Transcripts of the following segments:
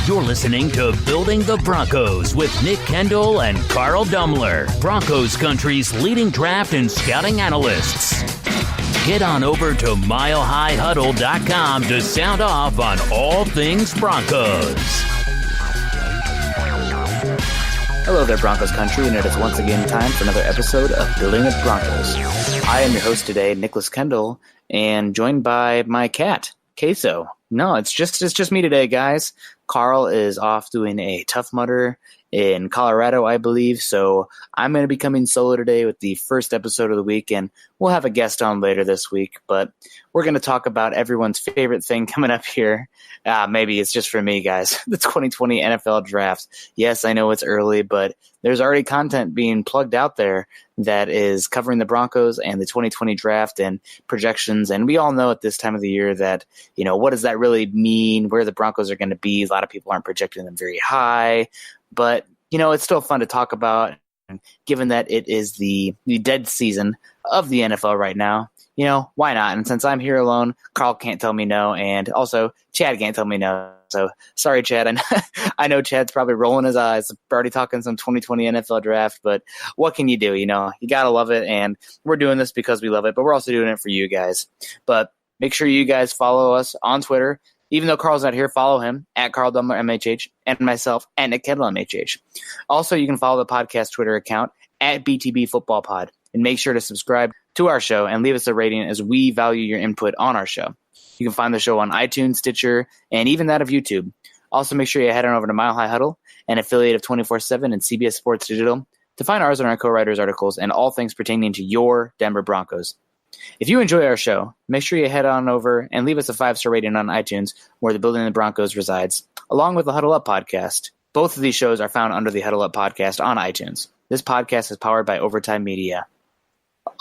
You're listening to Building the Broncos with Nick Kendell and Carl Dummler, Broncos Country's leading draft and scouting analysts. Get on over to milehighhuddle.com to sound off on all things Broncos. Hello there, Broncos Country, and it is once again time for another episode of Building the Broncos. I am your host today, Nicholas Kendell, and joined by my cat, Queso. No, it's just me today, guys. Carl is off doing a Tough Mudder in Colorado, I believe, so I'm going to be coming solo today with the first episode of the week, and we'll have a guest on later this week, but we're going to talk about everyone's favorite thing coming up here. Maybe it's just for me, guys. The 2020 NFL Draft. Yes, I know it's early, but there's already content being plugged out there that is covering the Broncos and the 2020 Draft and projections, and we all know at this time of the year that, you know, what does that really mean, where the Broncos are going to be. A lot of people aren't projecting them very high, but, you know, it's still fun to talk about. And given that it is the dead season of the NFL right now, you know, why not? And since I'm here alone, Carl can't tell me no, and also Chad can't tell me no. So sorry, Chad. I know Chad's probably rolling his eyes, already talking some 2020 NFL Draft, but what can you do? You know, you got to love it, and we're doing this because we love it, but we're also doing it for you guys. But make sure you guys follow us on Twitter. Even though Carl's not here, follow him at Carl Dummler MHH and myself at Nick Kendell MHH. Also, you can follow the podcast Twitter account at BTB Football Pod, and make sure to subscribe to our show and leave us a rating as we value your input on our show. You can find the show on iTunes, Stitcher, and even that of YouTube. Also, make sure you head on over to Mile High Huddle, an affiliate of 24/7 and CBS Sports Digital, to find ours and our co-writers' articles and all things pertaining to your Denver Broncos. If you enjoy our show, make sure you head on over and leave us a 5-star rating on iTunes, where the Building the Broncos resides, along with the Huddle Up podcast. Both of these shows are found under the Huddle Up podcast on iTunes. This podcast is powered by Overtime Media.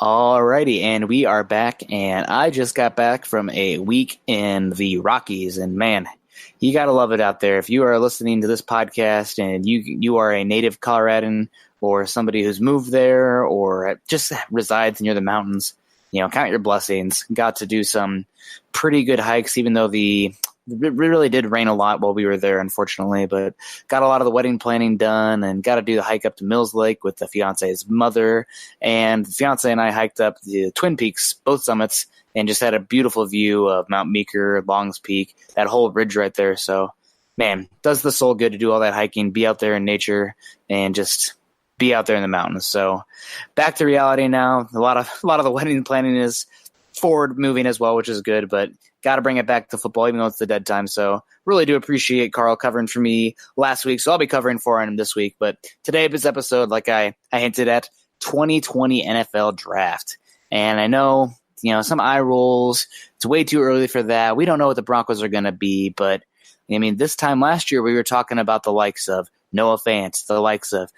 Alrighty, and we are back, and I just got back from a week in the Rockies, and man, you gotta love it out there. If you are listening to this podcast and you are a native Coloradan or somebody who's moved there or just resides near the mountains, you know, count your blessings. Got to do some pretty good hikes, even though it really did rain a lot while we were there, unfortunately, but got a lot of the wedding planning done and got to do the hike up to Mills Lake with the fiance's mother. And the fiance and I hiked up the Twin Peaks, both summits, and just had a beautiful view of Mount Meeker, Longs Peak, that whole ridge right there. So, man, does the soul good to do all that hiking, be out there in nature, and just be out there in the mountains. So back to reality now. A lot of the wedding planning is forward moving as well, which is good, but got to bring it back to football, even though it's the dead time. So really do appreciate Carl covering for me last week. So I'll be covering for him this week. But today's episode, like I hinted at, 2020 NFL Draft. And I know, you know, some eye rolls. It's way too early for that. We don't know what the Broncos are going to be, but I mean, this time last year we were talking about the likes of Noah Fant, the likes of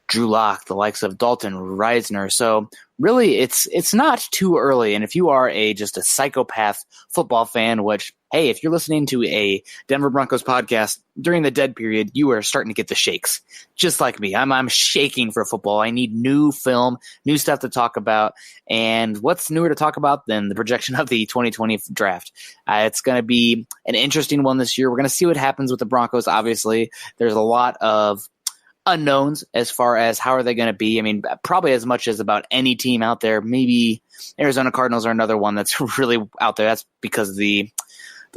Drew Lock, the likes of Dalton Reisner. So really, it's not too early. And if you are just a psychopath football fan, which, hey, if you're listening to a Denver Broncos podcast during the dead period, you are starting to get the shakes, just like me. I'm shaking for football. I need new film, new stuff to talk about. And what's newer to talk about than the projection of the 2020 draft? It's going to be an interesting one this year. We're going to see what happens with the Broncos. Obviously, there's a lot of unknowns as far as how are they going to be. I mean, probably as much as about any team out there. Maybe Arizona Cardinals are another one that's really out there. That's because of the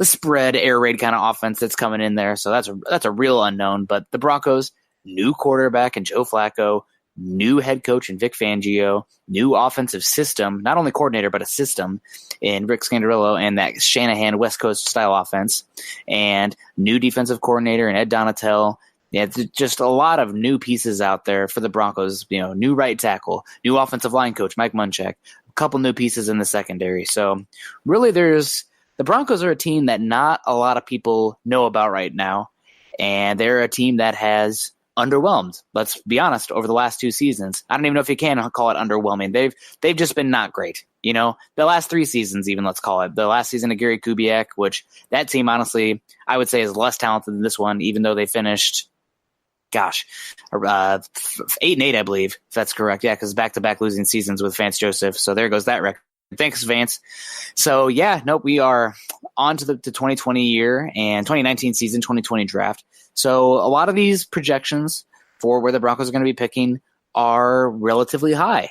spread air raid kind of offense that's coming in there. So that's a real unknown. But the Broncos, new quarterback in Joe Flacco, new head coach in Vic Fangio, new offensive system, not only coordinator, but a system in Rick Scandarillo and that Shanahan West Coast style offense, and new defensive coordinator in Ed Donatel. Yeah, just a lot of new pieces out there for the Broncos. You know, new right tackle, new offensive line coach Mike Munchak, a couple new pieces in the secondary. So really, the Broncos are a team that not a lot of people know about right now, and they're a team that has underwhelmed. Let's be honest. Over the last 2 seasons, I don't even know if you can call it underwhelming. They've just been not great. You know, the last 3 seasons, even, let's call it. The last season of Gary Kubiak, which that team, honestly, I would say is less talented than this one, even though they finished 8-8, I believe, if that's correct. Yeah, because back-to-back losing seasons with Vance Joseph. So there goes that record. Thanks, Vance. So, we are on to the 2020 year and 2019 season, 2020 draft. So a lot of these projections for where the Broncos are going to be picking are relatively high.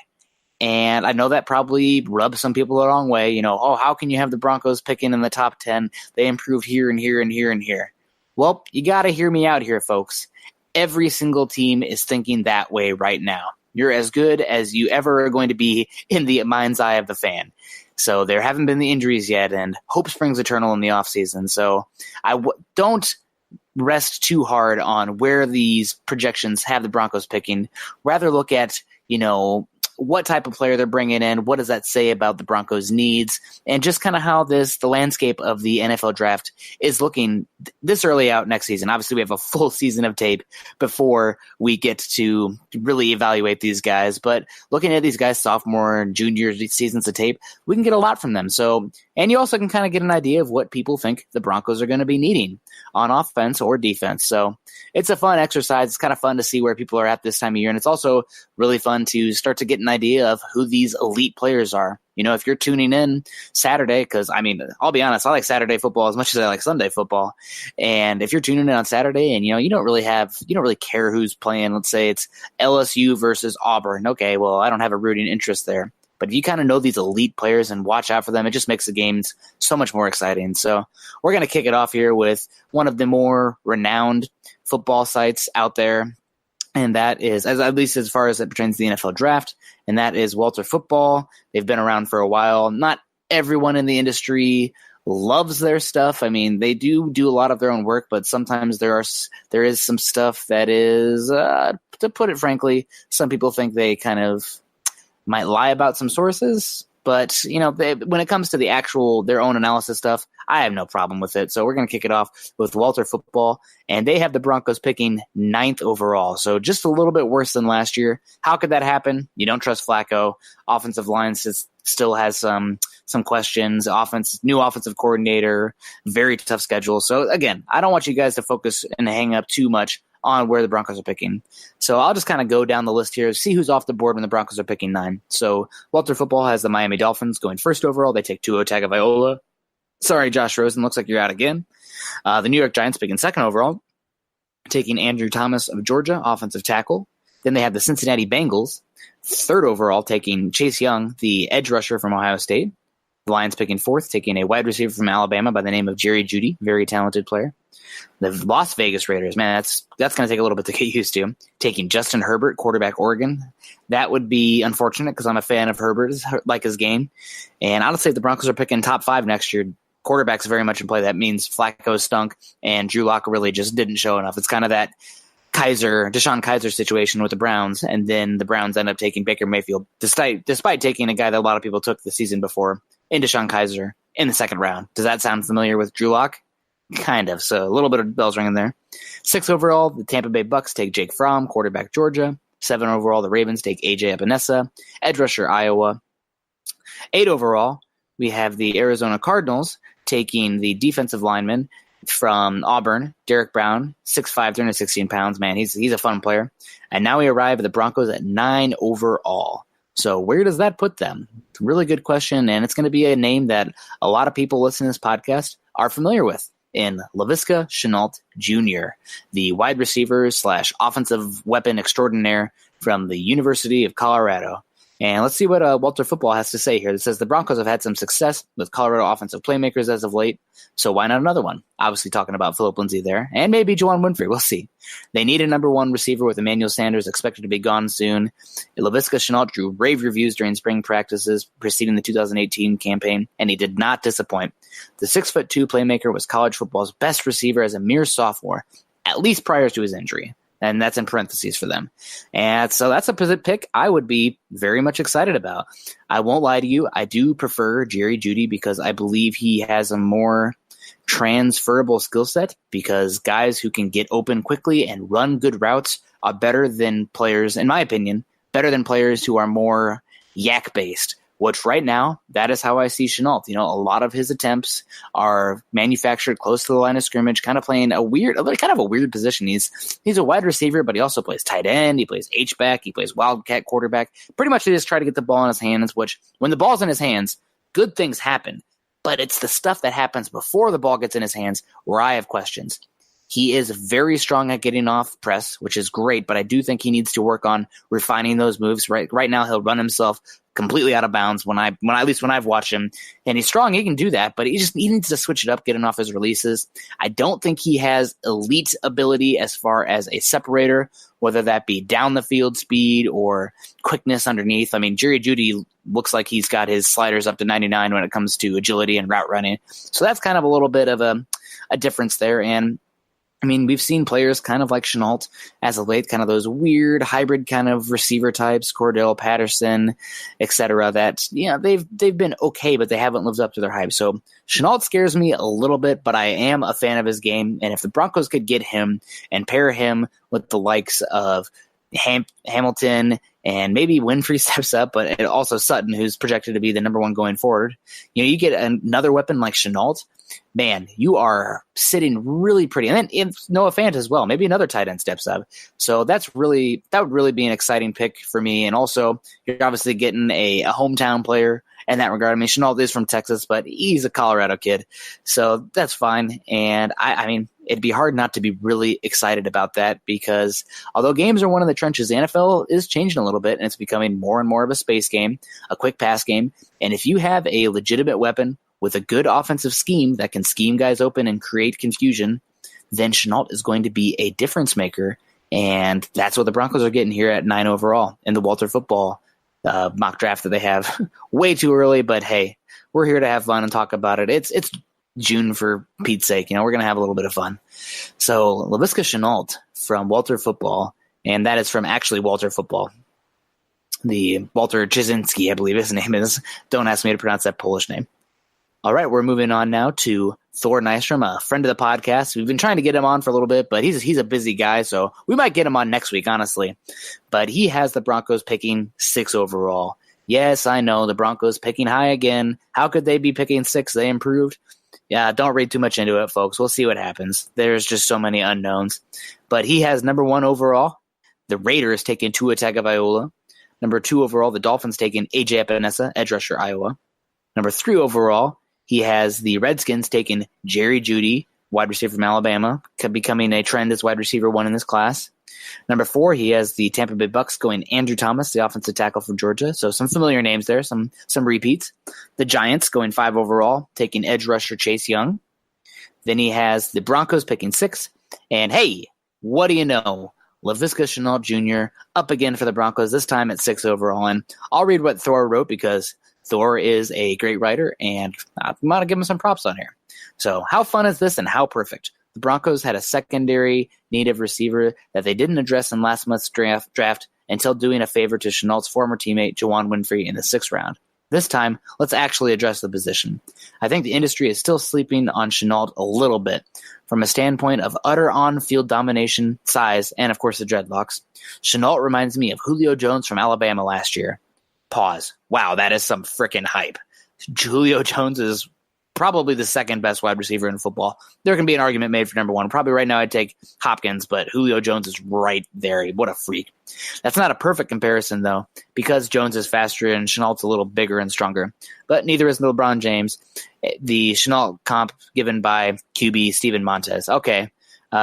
And I know that probably rubs some people the wrong way. How can you have the Broncos picking in the top 10? They improve here and here and here and here. Well, you got to hear me out here, folks. Every single team is thinking that way right now. You're as good as you ever are going to be in the mind's eye of the fan. So there haven't been the injuries yet, and hope springs eternal in the offseason. So don't rest too hard on where these projections have the Broncos picking. Rather look at, what type of player they're bringing in, what does that say about the Broncos' needs, and just kind of how the landscape of the NFL draft is looking this early out next season. Obviously, we have a full season of tape before we get to really evaluate these guys, but looking at these guys' sophomore and junior seasons of tape, we can get a lot from them. So, and you also can kind of get an idea of what people think the Broncos are going to be needing on offense or defense. So it's a fun exercise. It's kind of fun to see where people are at this time of year. And it's also really fun to start to get an idea of who these elite players are. If you're tuning in Saturday, because I'll be honest, I like Saturday football as much as I like Sunday football. And if you're tuning in on Saturday and, you don't really care who's playing, let's say it's LSU versus Auburn. Okay, well, I don't have a rooting interest there. But if you kind of know these elite players and watch out for them, it just makes the games so much more exciting. So we're going to kick it off here with one of the more renowned football sites out there. And that is, at least as far as it pertains to the NFL draft, and that is Walter Football. They've been around for a while. Not everyone in the industry loves their stuff. They do a lot of their own work, but sometimes there is some stuff that is, to put it frankly, some people think they kind of might lie about some sources. But, when it comes to the actual, their own analysis stuff, I have no problem with it. So we're going to kick it off with Walter Football. And they have the Broncos picking 9th overall. So just a little bit worse than last year. How could that happen? You don't trust Flacco. Offensive line still has some questions. New offensive coordinator, very tough schedule. So again, I don't want you guys to focus and hang up too much on where the Broncos are picking. So I'll just kind of go down the list here, see who's off the board when the Broncos are picking 9. So Walter Football has the Miami Dolphins going 1st overall. They take Tua Tagovailoa. Sorry, Josh Rosen, looks like you're out again. The New York Giants picking 2nd overall, taking Andrew Thomas of Georgia, offensive tackle. Then they have the Cincinnati Bengals, 3rd overall, taking Chase Young, the edge rusher from Ohio State. The Lions picking 4th, taking a wide receiver from Alabama by the name of Jerry Jeudy, very talented player. The Las Vegas Raiders, man, that's going to take a little bit to get used to. Taking Justin Herbert, quarterback Oregon. That would be unfortunate because I'm a fan of Herbert, like his game. And honestly, if the Broncos are picking top 5 next year, quarterback's very much in play. That means Flacco stunk and Drew Lock really just didn't show enough. It's kind of that Deshaun Kaiser situation with the Browns, and then the Browns end up taking Baker Mayfield, despite taking a guy that a lot of people took the season before in Deshaun Kaiser in the 2nd round. Does that sound familiar with Drew Lock? Kind of. So a little bit of bells ringing there. 6th overall, the Tampa Bay Bucks take Jake Fromm, quarterback Georgia. 7 overall, the Ravens take AJ Epinesa, edge rusher Iowa. 8 overall, we have the Arizona Cardinals taking the defensive lineman from Auburn, Derek Brown, 6'5", 316 pounds. Man, he's a fun player. And now we arrive at the Broncos at 9 overall. So where does that put them? It's a really good question, and it's going to be a name that a lot of people listening to this podcast are familiar with. In Laviska Shenault Jr., the wide receiver / offensive weapon extraordinaire from the University of Colorado. And let's see what Walter Football has to say here. It says the Broncos have had some success with Colorado offensive playmakers as of late, so why not another one? Obviously talking about Phillip Lindsay there, and maybe Juwan Winfrey. We'll see. They need a number 1 receiver with Emmanuel Sanders expected to be gone soon. Laviska Shenault drew rave reviews during spring practices preceding the 2018 campaign, and he did not disappoint. The 6'2" playmaker was college football's best receiver as a mere sophomore, at least prior to his injury. And that's in parentheses for them. And so that's a pick I would be very much excited about. I won't lie to you. I do prefer Jerry Jeudy because I believe he has a more transferable skill set, because guys who can get open quickly and run good routes are better than players, in my opinion, better than players who are more yak-based. Which right now, that is how I see Shenault. A lot of his attempts are manufactured close to the line of scrimmage, kind of playing a weird position. He's a wide receiver, but he also plays tight end. He plays H-back. He plays wildcat quarterback. Pretty much they just try to get the ball in his hands, which when the ball's in his hands, good things happen, but it's the stuff that happens before the ball gets in his hands where I have questions. He is very strong at getting off press, which is great, but I do think he needs to work on refining those moves. Right now, he'll run himself completely out of bounds at least when I've watched him. And he's strong, he can do that, but he needs to switch it up, getting off his releases. I don't think he has elite ability as far as a separator, whether that be down the field speed or quickness underneath. I mean, Jerry Jeudy looks like he's got his sliders up to 99 when it comes to agility and route running. So that's kind of a little bit of a difference there. And I mean, we've seen players kind of like Shenault as of late, kind of those weird hybrid kind of receiver types, Cordell Patterson, etc. That, they've been okay, but they haven't lived up to their hype. So Shenault scares me a little bit, but I am a fan of his game. And if the Broncos could get him and pair him with the likes of Hamilton and maybe Winfrey steps up, but also Sutton, who's projected to be the number one going forward, you get another weapon like Shenault. Man, you are sitting really pretty. And then Noah Fant as well. Maybe another tight end steps up. So that would really be an exciting pick for me. And also, you're obviously getting a hometown player in that regard. I mean, Shenault is from Texas, but he's a Colorado kid. So that's fine. And I mean, it'd be hard not to be really excited about that because although games are one of the trenches, the NFL is changing a little bit and it's becoming more and more of a space game, a quick pass game. And if you have a legitimate weapon with a good offensive scheme that can scheme guys open and create confusion, then Shenault is going to be a difference maker. And that's what the Broncos are getting here at 9 overall in the Walter Football mock draft that they have. Way too early, but hey, we're here to have fun and talk about it. It's June for Pete's sake. We're going to have a little bit of fun. So Laviska Shenault from Walter Football, and that is from actually Walter Football. The Walter Jasinski, I believe his name is. Don't ask me to pronounce that Polish name. All right, we're moving on now to Thor Nystrom, a friend of the podcast. We've been trying to get him on for a little bit, but he's a busy guy, so we might get him on next week, honestly. But he has the Broncos picking 6 overall. Yes, I know, the Broncos picking high again. How could they be picking 6? They improved. Yeah, don't read too much into it, folks. We'll see what happens. There's just so many unknowns. But he has number 1 overall. The Raiders taking Tua Tagovailoa. Number 2 overall, the Dolphins taking A.J. Epinesa, edge rusher, Iowa. Number 3 overall, he has the Redskins taking Jerry Jeudy, wide receiver from Alabama, becoming a trend as wide receiver 1 in this class. Number 4, he has the Tampa Bay Bucks going Andrew Thomas, the offensive tackle from Georgia. So some familiar names there, some repeats. The Giants going 5 overall, taking edge rusher Chase Young. Then he has the Broncos picking 6. And hey, what do you know? Laviska Shenault Jr. up again for the Broncos, this time at 6 overall. And I'll read what Thor wrote because Thor is a great writer, and I'm going to give him some props on here. So how fun is this and how perfect? The Broncos had a secondary native receiver that they didn't address in last month's draft until doing a favor to Shenault's former teammate, Juwan Winfrey, in the 6th round. This time, let's actually address the position. I think the industry is still sleeping on Shenault a little bit. From a standpoint of utter on-field domination, size, and of course the dreadlocks, Shenault reminds me of Julio Jones from Alabama last year. Pause. Wow, that is some freaking hype. Julio Jones is probably the 2nd best wide receiver in football. There can be an argument made for number 1. Probably right now I'd take Hopkins, but Julio Jones is right there. What a freak. That's not a perfect comparison, though, because Jones is faster and Shenault's a little bigger and stronger. But neither is LeBron James. The Shenault comp given by QB Steven Montez. Okay,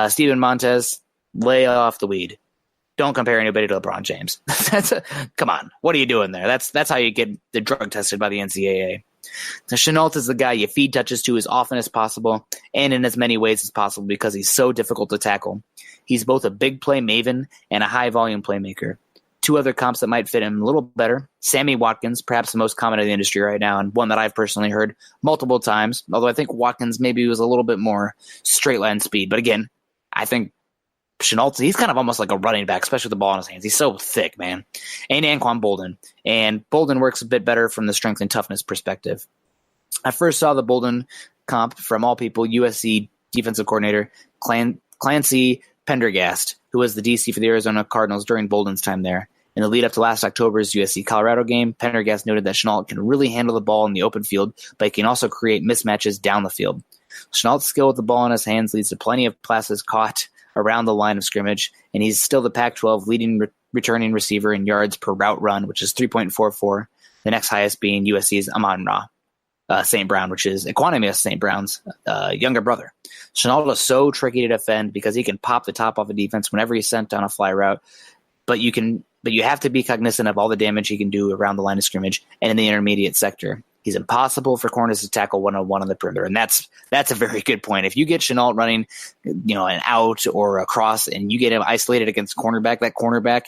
Steven Montez, lay off the weed. Don't compare anybody to LeBron James. Come on, what are you doing there? That's how you get the drug tested by the NCAA. So Shenault is the guy you feed touches to as often as possible and in as many ways as possible because he's so difficult to tackle. He's both a big play maven and a high-volume playmaker. 2 other comps that might fit him a little better. Sammy Watkins, perhaps the most common in the industry right now, and one that I've personally heard multiple times, although I think Watkins maybe was a little bit more straight-line speed. But again, I think Shenault, he's kind of almost like a running back, especially with the ball in his hands. He's so thick, man. And Anquan Bolden. And Bolden works a bit better from the strength and toughness perspective. I first saw the Bolden comp from all people, USC defensive coordinator Clancy Pendergast, who was the DC for the Arizona Cardinals during Bolden's time there. In the lead up to last October's USC-Colorado game, Pendergast noted that Shenault can really handle the ball in the open field, but he can also create mismatches down the field. Shenault's skill with the ball in his hands leads to plenty of passes caught around the line of scrimmage, and he's still the Pac-12 leading returning receiver in yards per route run, which is 3.44, the next highest being USC's Amon-Ra. St. Brown, which is Equanimous St. Brown's younger brother. Shenault is so tricky to defend because he can pop the top off a defense whenever he's sent on a fly route, but you have to be cognizant of all the damage he can do around the line of scrimmage and in the intermediate sector. He's impossible for corners to tackle one-on-one on the perimeter, and that's a very good point. If you get Shenault running, an out or a cross, and you get him isolated against cornerback, that cornerback,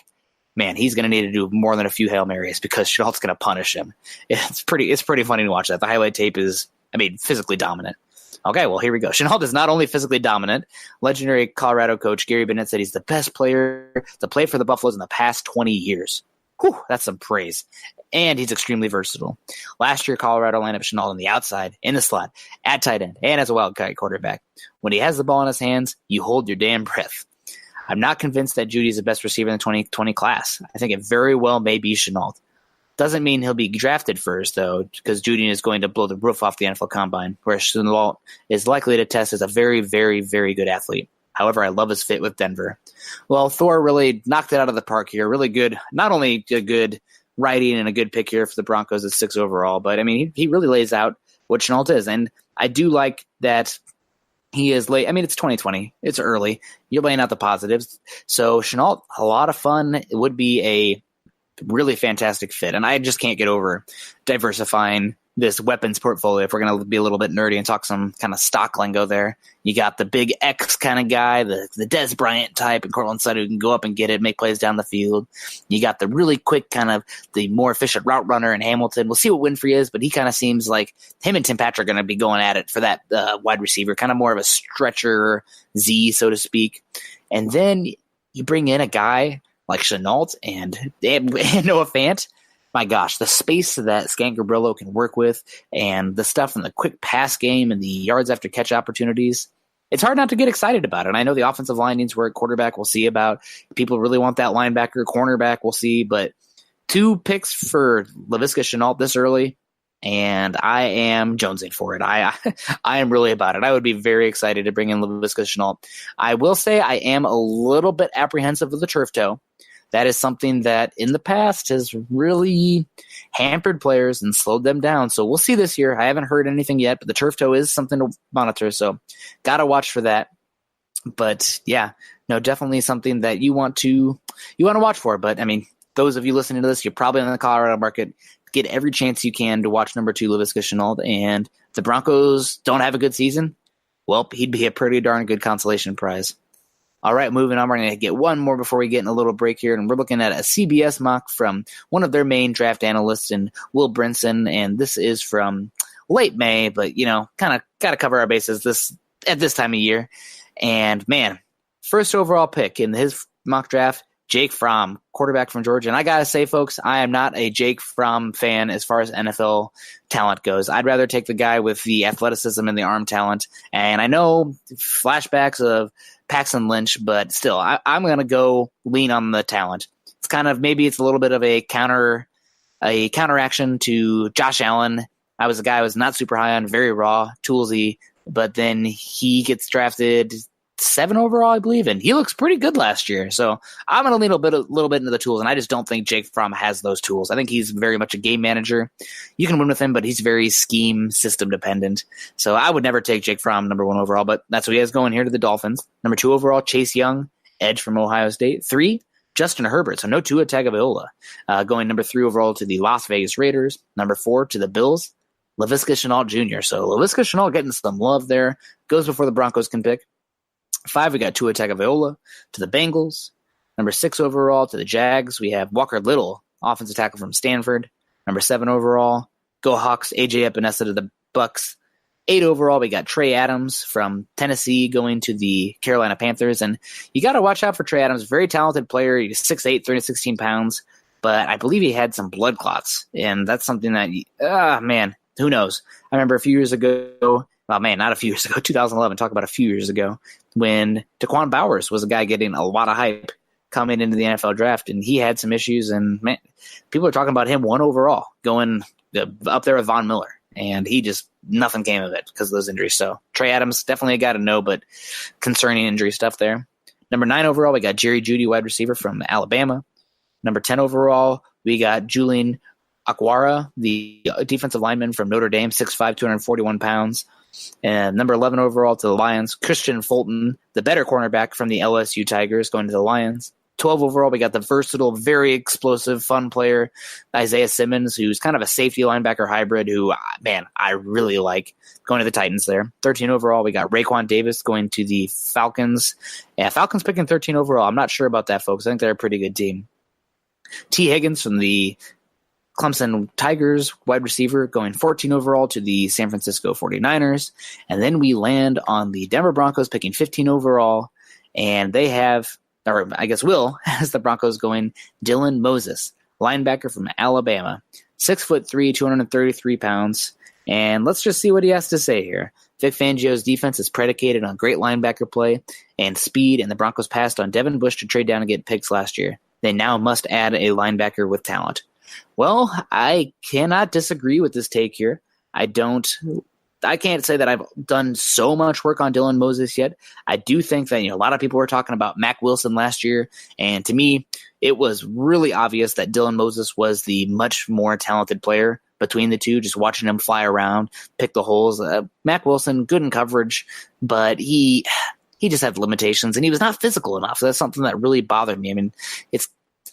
man, he's going to need to do more than a few Hail Marys because Chenault's going to punish him. It's pretty funny to watch that. The highlight tape is, physically dominant. Okay, well, here we go. Shenault is not only physically dominant. Legendary Colorado coach Gary Bennett said he's the best player to play for the Buffaloes in the past 20 years. Whew, that's some praise. And he's extremely versatile. Last year, Colorado lined up Shenault on the outside, in the slot, at tight end, and as a wildcat quarterback. When he has the ball in his hands, you hold your damn breath. I'm not convinced that Judy's the best receiver in the 2020 class. I think it very well may be Shenault. Doesn't mean he'll be drafted first, though, because Judy is going to blow the roof off the NFL Combine, whereas Shenault is likely to test as a very, very, very good athlete. However, I love his fit with Denver. Well, Thor really knocked it out of the park here. Really good, not only a good writing and a good pick here for the Broncos at 6 overall, but he really lays out what Shenault is. And I do like that he is late. It's 2020. It's early. You're laying out the positives. So Shenault, a lot of fun. It would be a really fantastic fit. And I just can't get over diversifying this weapons portfolio. If we're going to be a little bit nerdy and talk some kind of stock lingo there, you got the big X kind of guy, the Des Bryant type, and Cortland Sutton who can go up and get it, make plays down the field. You got the really quick kind of the more efficient route runner in Hamilton. We'll see what Winfrey is, but he kind of seems like him and Tim Patrick are going to be going at it for that wide receiver, kind of more of a stretcher Z, so to speak. And then you bring in a guy like Shenault and Noah Fant. My gosh, the space that Scant Gabrillo can work with and the stuff in the quick pass game and the yards after catch opportunities, it's hard not to get excited about it. And I know the offensive line needs work. Quarterback, we'll see about. People really want that linebacker. Cornerback, we'll see. But 2 picks for Laviska Shenault this early, and I am jonesing for it. I am really about it. I would be very excited to bring in Laviska Shenault. I will say I am a little bit apprehensive of the turf toe. That is something that in the past has really hampered players and slowed them down. So we'll see this year. I haven't heard anything yet, but the turf toe is something to monitor. So got to watch for that. But yeah, no, definitely something that you want to watch for. But those of you listening to this, you're probably in the Colorado market. Get every chance you can to watch number 2 Laviska Shenault. And if the Broncos don't have a good season, well, he'd be a pretty darn good consolation prize. All right, moving on. We're going to get one more before we get in a little break here. And we're looking at a CBS mock from one of their main draft analysts, and Will Brinson. And this is from late May, but, kind of got to cover our bases at this time of year. And, man, first overall pick in his mock draft, Jake Fromm, quarterback from Georgia. And I got to say, folks, I am not a Jake Fromm fan as far as NFL talent goes. I'd rather take the guy with the athleticism and the arm talent. And I know flashbacks of Paxton Lynch, but still, I'm going to go lean on the talent. It's kind of, maybe it's a little bit of a counteraction to Josh Allen. I was a guy I was not super high on, very raw, toolsy, but then he gets drafted 7 overall, I believe, and he looks pretty good last year. So I'm going to lean a little bit into the tools, and I just don't think Jake Fromm has those tools. I think he's very much a game manager. You can win with him, but he's very scheme system dependent. So I would never take Jake Fromm number 1 overall, but that's what he has going here to the Dolphins. Number 2 overall, Chase Young, edge from Ohio State. 3, Justin Herbert, so no Tua Tagovailoa. Going number 3 overall to the Las Vegas Raiders. Number 4 to the Bills, Laviska Shenault Jr. So Laviska Shenault getting some love there. Goes before the Broncos can pick. 5, we got Tua Tagovailoa to the Bengals. Number 6 overall to the Jags, we have Walker Little, offensive tackle from Stanford. Number 7 overall, go Hawks, AJ Epinesa to the Bucks. 8 overall, we got Trey Adams from Tennessee going to the Carolina Panthers. And you got to watch out for Trey Adams, very talented player. He's 6'8", 316 pounds, but I believe he had some blood clots. And that's something that, man, who knows? I remember a few years ago, not a few years ago, 2011, talk about a few years ago, when Daquan Bowers was a guy getting a lot of hype coming into the NFL draft, and he had some issues, and man, people are talking about him 1 overall, going up there with Von Miller, and nothing came of it because of those injuries. So Trey Adams, definitely a guy to know, but concerning injury stuff there. Number 9 overall, we got Jerry Jeudy, wide receiver from Alabama. Number 10 overall, we got Julian Aguara, the defensive lineman from Notre Dame, 6'5", 241 pounds. And number 11 overall to the Lions, Christian Fulton, the better cornerback from the LSU Tigers, going to the Lions. 12 overall, we got the versatile, very explosive, fun player, Isaiah Simmons, who's kind of a safety linebacker hybrid who, man, I really like, going to the Titans there. 13 overall, we got Raekwon Davis going to the Falcons. Yeah, Falcons picking 13 overall. I'm not sure about that, folks. I think they're a pretty good team. T. Higgins from the Clemson Tigers, wide receiver, going 14 overall to the San Francisco 49ers. And then we land on the Denver Broncos picking 15 overall, and they have, or I guess Will has the Broncos going Dylan Moses, linebacker from Alabama, 6'3", 233 pounds. And let's just see what he has to say here. Vic Fangio's defense is predicated on great linebacker play and speed, and the Broncos passed on Devin Bush to trade down and get picks last year. They now must add a linebacker with talent. Well, I cannot disagree with this take here. I can't say that I've done so much work on Dylan Moses yet. I do think that, a lot of people were talking about Mack Wilson last year, and to me, it was really obvious that Dylan Moses was the much more talented player between the two, just watching him fly around, pick the holes. Mack Wilson, good in coverage, but he just had limitations, and he was not physical enough. So that's something that really bothered me. I mean,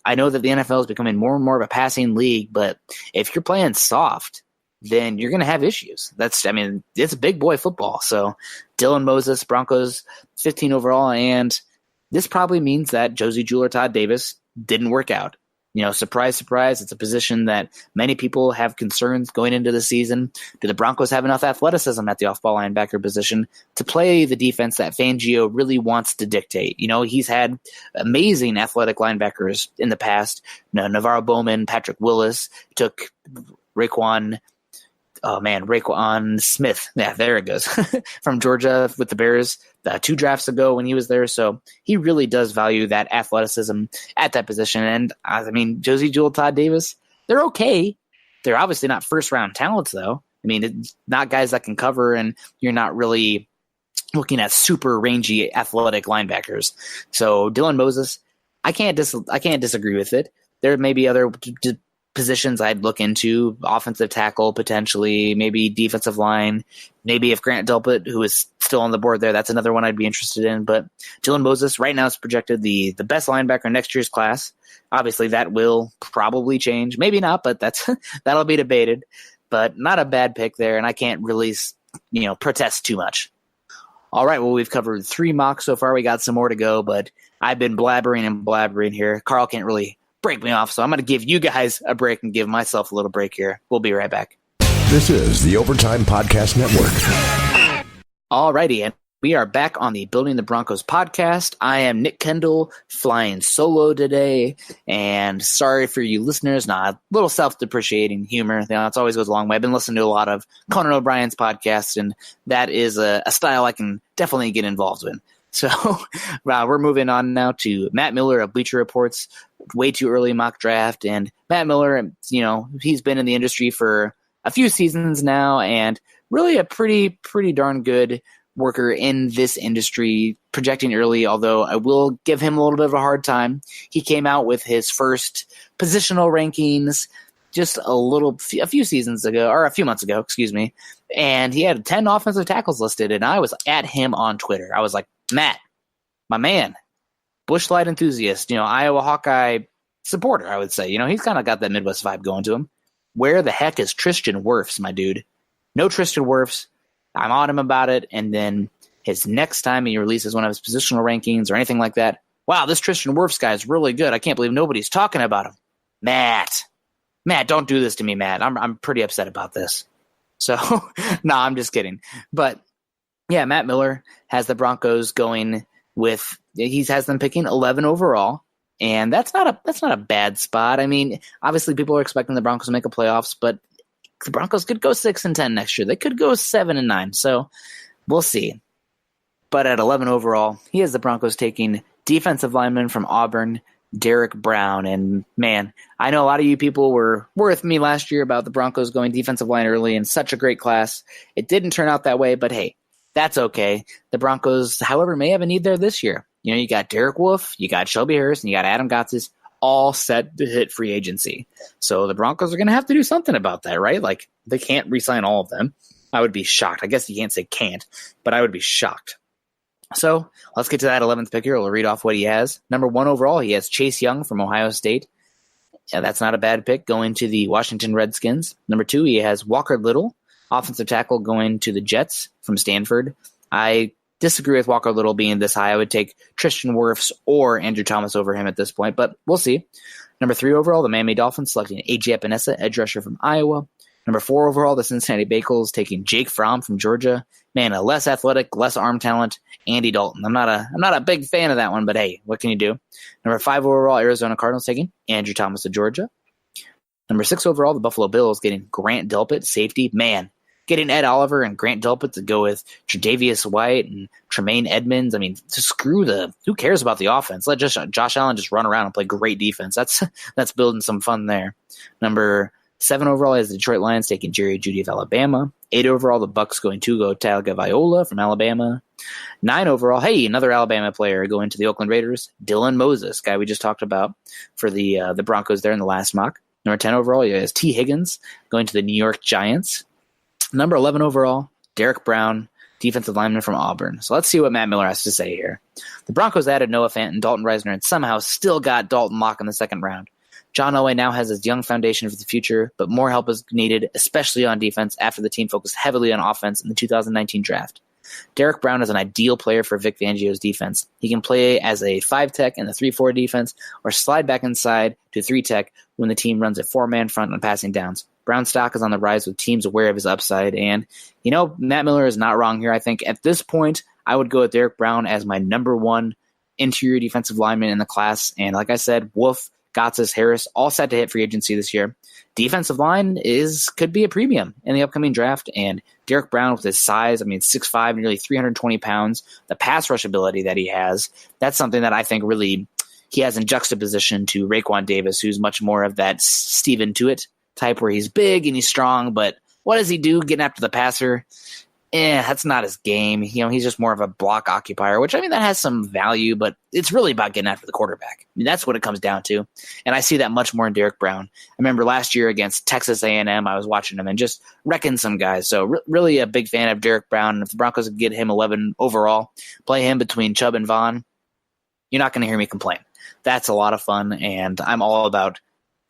I know that the NFL is becoming more and more of a passing league, but if you're playing soft, then you're going to have issues. It's big boy football. So Dylan Moses, Broncos, 15 overall, and this probably means that Josie Jewell, Todd Davis didn't work out. Surprise, surprise. It's a position that many people have concerns going into the season. Do the Broncos have enough athleticism at the off-ball linebacker position to play the defense that Fangio really wants to dictate? He's had amazing athletic linebackers in the past. Navarro Bowman, Patrick Willis, took Raekwon Smith. Yeah, there it goes. From Georgia with the Bears 2 drafts ago when he was there. So he really does value that athleticism at that position. And Josie Jewell, Todd Davis, they're okay. They're obviously not first-round talents, though. It's not guys that can cover, and you're not really looking at super rangy athletic linebackers. So Dylan Moses, I can't disagree with it. There may be other positions I'd look into, offensive tackle potentially, maybe defensive line, maybe if Grant Delpit, who is still on the board there, that's another one I'd be interested in. But Dylan Moses right now is projected the best linebacker in next year's class. Obviously that will probably change, maybe not, but that'll be debated. But not a bad pick there, and I can't really protest too much. All right, well, we've covered 3 mocks so far. We got some more to go, but I've been blabbering here. Carl can't really break me off, so I'm going to give you guys a break and give myself a little break here. We'll be right back. This is the Overtime Podcast Network. Alrighty, and we are back on the Building the Broncos podcast. I am Nick Kendell, flying solo today, and sorry for you listeners, a little self-depreciating humor. It always goes a long way. I've been listening to a lot of Conan O'Brien's podcasts, and that is a style I can definitely get involved in. So we're moving on now to Matt Miller of Bleacher Report's way too early mock draft. And Matt Miller, he's been in the industry for a few seasons now and really a pretty darn good worker in this industry, projecting early, although I will give him a little bit of a hard time. He came out with his first positional rankings just a few seasons ago, or a few months ago, excuse me, and he had 10 offensive tackles listed, and I was at him on Twitter. I was like, Matt, my man, Busch Light enthusiast, Iowa Hawkeye supporter, I would say. He's kind of got that Midwest vibe going to him. Where the heck is Tristan Wirfs, my dude? No Tristan Wirfs. I'm on him about it, and then his next time he releases one of his positional rankings or anything like that, wow, this Tristan Wirfs guy is really good. I can't believe nobody's talking about him. Matt, don't do this to me, Matt. I'm pretty upset about this. So, no, I'm just kidding. But yeah, Matt Miller has the Broncos going with, he has them picking 11 overall, and that's not a bad spot. Obviously people are expecting the Broncos to make a playoffs, but the Broncos could go 6-10 next year. They could go 7-9. So we'll see. But at 11 overall, he has the Broncos taking defensive lineman from Auburn, Derek Brown. And man, I know a lot of you people were with me last year about the Broncos going defensive line early in such a great class. It didn't turn out that way, but hey, that's okay. The Broncos, however, may have a need there this year. You got Derek Wolfe, you got Shelby Harris, and you got Adam Gotsis, all set to hit free agency. So the Broncos are going to have to do something about that, right? Like, they can't re-sign all of them. I would be shocked. I guess you can't say can't, but I would be shocked. So let's get to that 11th pick here. We'll read off what he has. Number 1 overall, he has Chase Young from Ohio State. Yeah, that's not a bad pick going to the Washington Redskins. Number 2, he has Walker Little, offensive tackle, going to the Jets from Stanford. I disagree with Walker Little being this high. I would take Tristan Wirfs or Andrew Thomas over him at this point, but we'll see. Number 3 overall, the Miami Dolphins selecting A.J. Epinesa, edge rusher from Iowa. Number 4 overall, the Cincinnati Bengals taking Jake Fromm from Georgia. Man, a less athletic, less arm talent, Andy Dalton. I'm not a big fan of that one, but hey, what can you do? Number 5 overall, Arizona Cardinals taking Andrew Thomas of Georgia. Number 6 overall, the Buffalo Bills getting Grant Delpit, safety. Man, getting Ed Oliver and Grant Delpit to go with Tre'Davious White and Tremaine Edmonds. I mean, who cares about the offense? Let Josh Allen just run around and play great defense. That's building some fun there. Number 7 overall is the Detroit Lions taking Jerry Jeudy of Alabama. 8 overall, the Bucks going Tugo Tagovailoa from Alabama. 9 overall, hey, another Alabama player going to the Oakland Raiders, Dylan Moses, guy we just talked about for the Broncos there in the last mock. Number 10 overall, is T. Higgins going to the New York Giants. Number 11 overall, Derek Brown, defensive lineman from Auburn. So let's see what Matt Miller has to say here. The Broncos added Noah Fant and Dalton Reisner and somehow still got Dalton Locke in the second round. John Elway now has his young foundation for the future, but more help is needed, especially on defense, after the team focused heavily on offense in the 2019 draft. Derek Brown is an ideal player for Vic Fangio's defense. He can play as a 5-tech in the 3-4 defense or slide back inside to 3-tech when the team runs a 4-man front on passing downs. Brown's stock is on the rise with teams aware of his upside, and, Matt Miller is not wrong here. I think at this point, I would go with Derek Brown as my number 1 interior defensive lineman in the class, and like I said, Wolf, Gotsis, Harris, all set to hit free agency this year. Defensive line could be a premium in the upcoming draft, and Derek Brown with his size, 6'5", nearly 320 pounds, the pass rush ability that he has, that's something that I think really he has in juxtaposition to Raekwon Davis, who's much more of that Steven Tuitt type where he's big and he's strong, but what does he do getting after the passer? That's not his game. He's just more of a block occupier, which, that has some value, but it's really about getting after the quarterback. That's what it comes down to, and I see that much more in Derek Brown. I remember last year against Texas A&M, I was watching him and just wrecking some guys, so really a big fan of Derek Brown, and if the Broncos could get him 11 overall, play him between Chubb and Vaughn, you're not going to hear me complain. That's a lot of fun, and I'm all about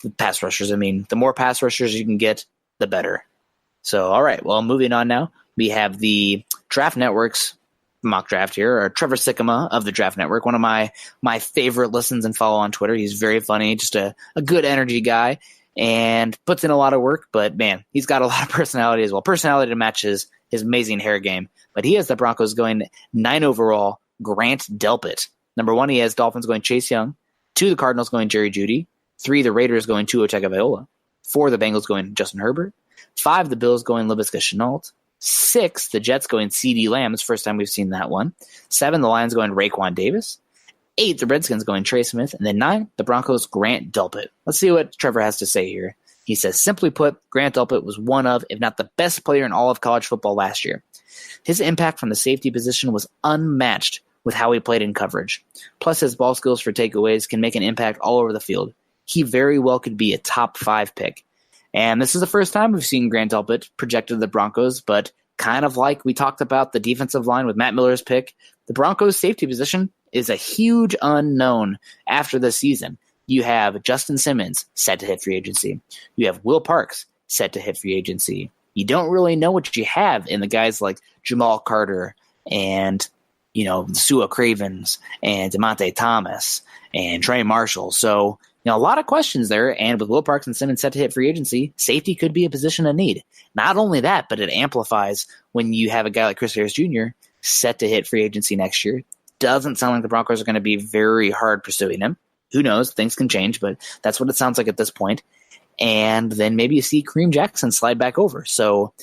the pass rushers. The more pass rushers you can get, the better. So, all right, well, moving on now. We have the Draft Network's mock draft here, or Trevor Sikkema of the Draft Network, one of my favorite listens and follow on Twitter. He's very funny, just a good energy guy, and puts in a lot of work, but man, he's got a lot of personality as well. Personality to match his amazing hair game. But he has the Broncos going 9 overall, Grant Delpit. Number 1, he has Dolphins going Chase Young. 2, the Cardinals going Jerry Jeudy. 3, the Raiders going Tua Tagovailoa. 4, the Bengals going Justin Herbert. 5, the Bills going Laviska Shenault. 6, the Jets going CeeDee Lamb. It's the first time we've seen that one. 7, the Lions going Raekwon Davis. 8, the Redskins going Trey Smith. And then 9, the Broncos Grant Delpit. Let's see what Trevor has to say here. He says, simply put, Grant Delpit was one of, if not the best player in all of college football last year. His impact from the safety position was unmatched with how he played in coverage. Plus, his ball skills for takeaways can make an impact all over the field. He very well could be a top 5 pick. And this is the first time we've seen Grant Delpit projected to the Broncos, but kind of like we talked about the defensive line with Matt Miller's pick, the Broncos' safety position is a huge unknown after this season. You have Justin Simmons set to hit free agency. You have Will Parks set to hit free agency. You don't really know what you have in the guys like Jamal Carter and, Sua Cravens and DeMonte Thomas and Trey Marshall. So, a lot of questions there, and with Will Parks and Simmons set to hit free agency, safety could be a position of need. Not only that, but it amplifies when you have a guy like Chris Harris Jr. set to hit free agency next year. Doesn't sound like the Broncos are going to be very hard pursuing him. Who knows? Things can change, but that's what it sounds like at this point. And then maybe you see Kareem Jackson slide back over. So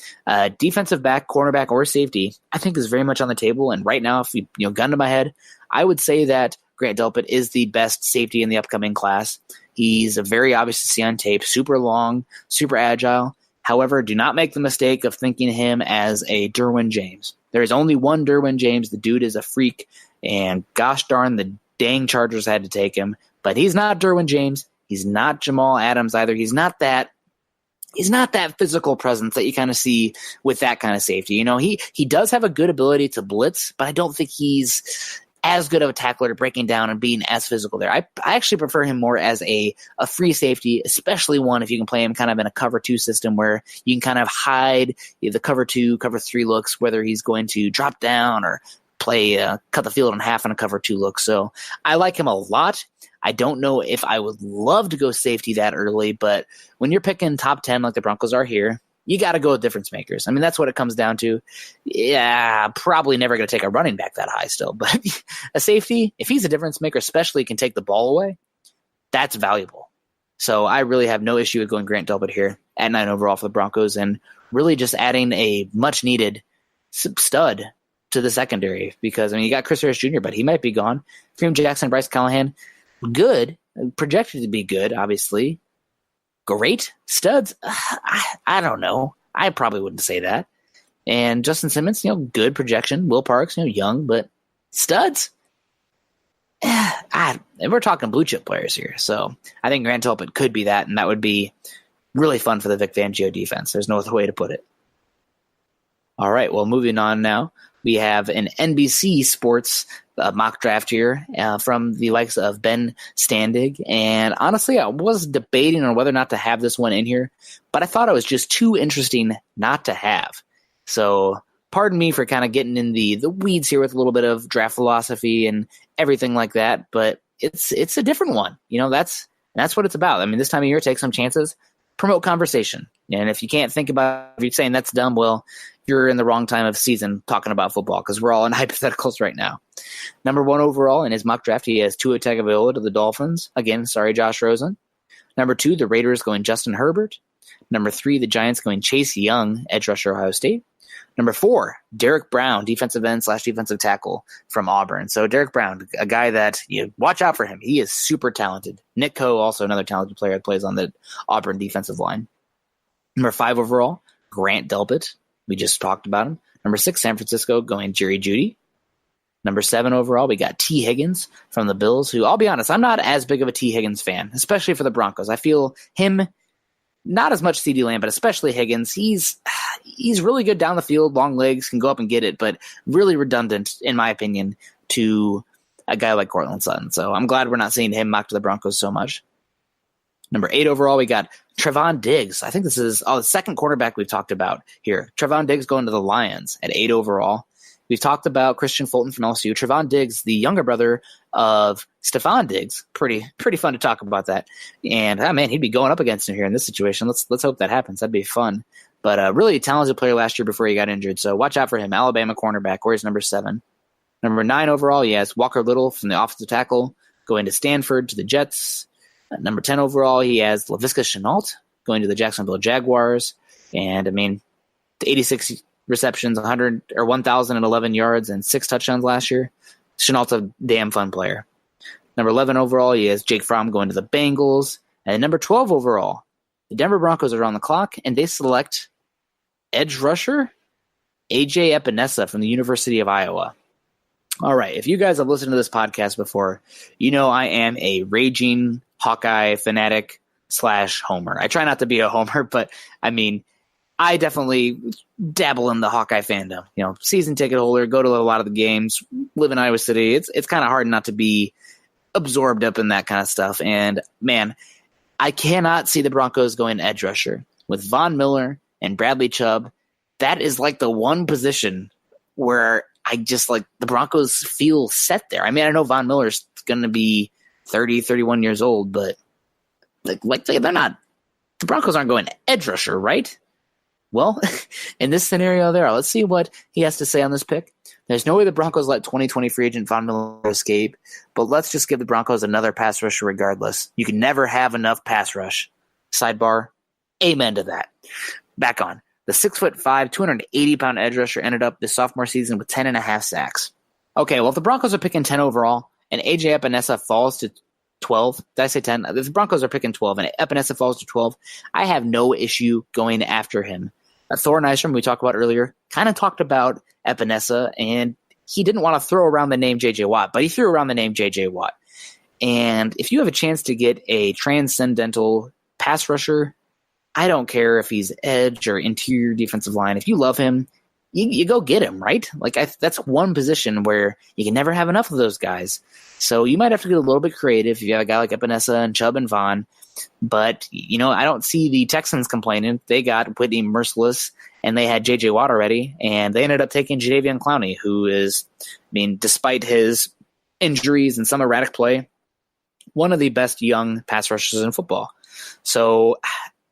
defensive back, cornerback, or safety, I think is very much on the table. And right now, if you gun to my head, I would say that Grant Delpit is the best safety in the upcoming class. He's very obvious to see on tape, super long, super agile. However, do not make the mistake of thinking him as a Derwin James. There is only one Derwin James. The dude is a freak, and gosh darn, the dang Chargers had to take him. But he's not Derwin James. He's not Jamal Adams either. He's not that physical presence that you kind of see with that kind of safety. He does have a good ability to blitz, but I don't think he's as good of a tackler to breaking down and being as physical there. I actually prefer him more as a free safety, especially one if you can play him kind of in a cover 2 system where you can kind of hide the cover 2, cover 3 looks, whether he's going to drop down or play cut the field in half in a cover 2 look. So I like him a lot. I don't know if I would love to go safety that early, but when you're picking top 10 like the Broncos are here, you got to go with difference makers. I mean, that's what it comes down to. Yeah, probably never going to take a running back that high still, but a safety, if he's a difference maker, especially can take the ball away, that's valuable. So I really have no issue with going Grant Delpit here at 9 overall for the Broncos and really just adding a much-needed stud to the secondary because, you got Chris Harris Jr., but he might be gone. Kareem Jackson, Bryce Callahan, good, projected to be good, obviously. Great studs. I don't know. I probably wouldn't say that. And Justin Simmons, good projection. Will Parks, young, but studs. And we're talking blue chip players here. So I think Grant Delpit could be that, and that would be really fun for the Vic Fangio defense. There's no other way to put it. All right, well, moving on now. We have an NBC Sports mock draft here from the likes of Ben Standig. And honestly, I was debating on whether or not to have this one in here, but I thought it was just too interesting not to have. So pardon me for kind of getting in the weeds here with a little bit of draft philosophy and everything like that, but it's a different one. That's what it's about. This time of year, take some chances, promote conversation. And if you can't think about if you're saying that's dumb, well, you're in the wrong time of season talking about football because we're all in hypotheticals right now. Number 1 overall in his mock draft, he has Tua Tagovailoa to the Dolphins. Again, sorry, Josh Rosen. Number 2, the Raiders going Justin Herbert. Number 3, the Giants going Chase Young, edge rusher, Ohio State. Number 4, Derek Brown, defensive end / defensive tackle from Auburn. So Derek Brown, a guy that you watch out for him. He is super talented. Nick Coe, also another talented player that plays on the Auburn defensive line. Number 5 overall, Grant Delpit. We just talked about him. Number 6, San Francisco going Jerry Jeudy. Number 7 overall, we got T. Higgins from the Bills, who I'll be honest, I'm not as big of a T. Higgins fan, especially for the Broncos. I feel him, not as much CeeDee Lamb, but especially Higgins. He's really good down the field, long legs, can go up and get it, but really redundant, in my opinion, to a guy like Cortland Sutton. So I'm glad we're not seeing him mocked to the Broncos so much. Number 8 overall, we got Trevon Diggs. I think this is the second quarterback we've talked about here. Trevon Diggs going to the Lions at 8 overall. We've talked about Christian Fulton from LSU. Trevon Diggs, the younger brother of Stephon Diggs. Pretty fun to talk about that. And, man, he'd be going up against him here in this situation. Let's hope that happens. That'd be fun. But really a talented player last year before he got injured. So watch out for him. Alabama cornerback. Where's number 7? Number 9 overall, he has Walker Little from the offensive tackle going to Stanford to the Jets. Number 10 overall, he has Laviska Shenault going to the Jacksonville Jaguars. And, 86 receptions, 1,011 yards, and 6 touchdowns last year. Shenault's a damn fun player. Number 11 overall, he has Jake Fromm going to the Bengals. And number 12 overall, the Denver Broncos are on the clock, and they select edge rusher A.J. Epinesa from the University of Iowa. All right, if you guys have listened to this podcast before, you know I am a raging Hawkeye fanatic / homer. I try not to be a homer, but I definitely dabble in the Hawkeye fandom. Season ticket holder, go to a lot of the games, live in Iowa City. It's kind of hard not to be absorbed up in that kind of stuff. And, man, I cannot see the Broncos going edge rusher. With Von Miller and Bradley Chubb, that is like the one position where I just the Broncos feel set there. I know Von Miller's going to be 30, 31 years old, but they're not. The Broncos aren't going edge rusher, right? Well, in this scenario there, let's see what he has to say on this pick. There's no way the Broncos let 2020 free agent Von Miller escape, but let's just give the Broncos another pass rusher regardless. You can never have enough pass rush. Sidebar, amen to that. Back on. The 6'5", 280-pound edge rusher ended up this sophomore season with 10.5 sacks. Okay, well, if the Broncos are picking 10 overall and A.J. Epinesa falls to 12, did I say 10? If the Broncos are picking 12 and Epinesa falls to 12, I have no issue going after him. Thor Nystrom, we talked about earlier, kind of talked about Epinesa, and he didn't want to throw around the name J.J. Watt, but he threw around the name J.J. Watt. And if you have a chance to get a transcendental pass rusher, I don't care if he's edge or interior defensive line. If you love him, you go get him, right? Like that's one position where you can never have enough of those guys. So you might have to get a little bit creative if you have a guy like Epinesa and Chubb and Vaughn. But, I don't see the Texans complaining. They got Whitney Merciless, and they had J.J. Watt already, and they ended up taking Jadeveon Clowney, who is, despite his injuries and some erratic play, one of the best young pass rushers in football. So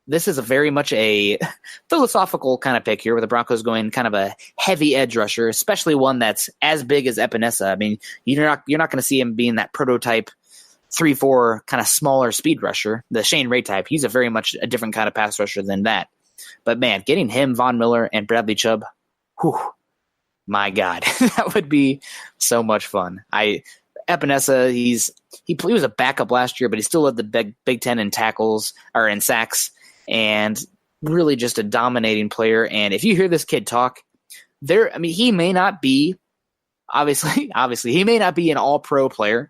this is very much a philosophical kind of pick here, where the Broncos going kind of a heavy edge rusher, especially one that's as big as Epinesa. You're not going to see him being that prototype 3-4 kind of smaller speed rusher, the Shane Ray type. He's a very much a different kind of pass rusher than that. But man, getting him, Von Miller, and Bradley Chubb, my God, that would be so much fun. Epinesa, he was a backup last year, but he still led the Big Ten in tackles or in sacks, and really just a dominating player. And if you hear this kid talk, he may not be obviously he may not be an all-pro player,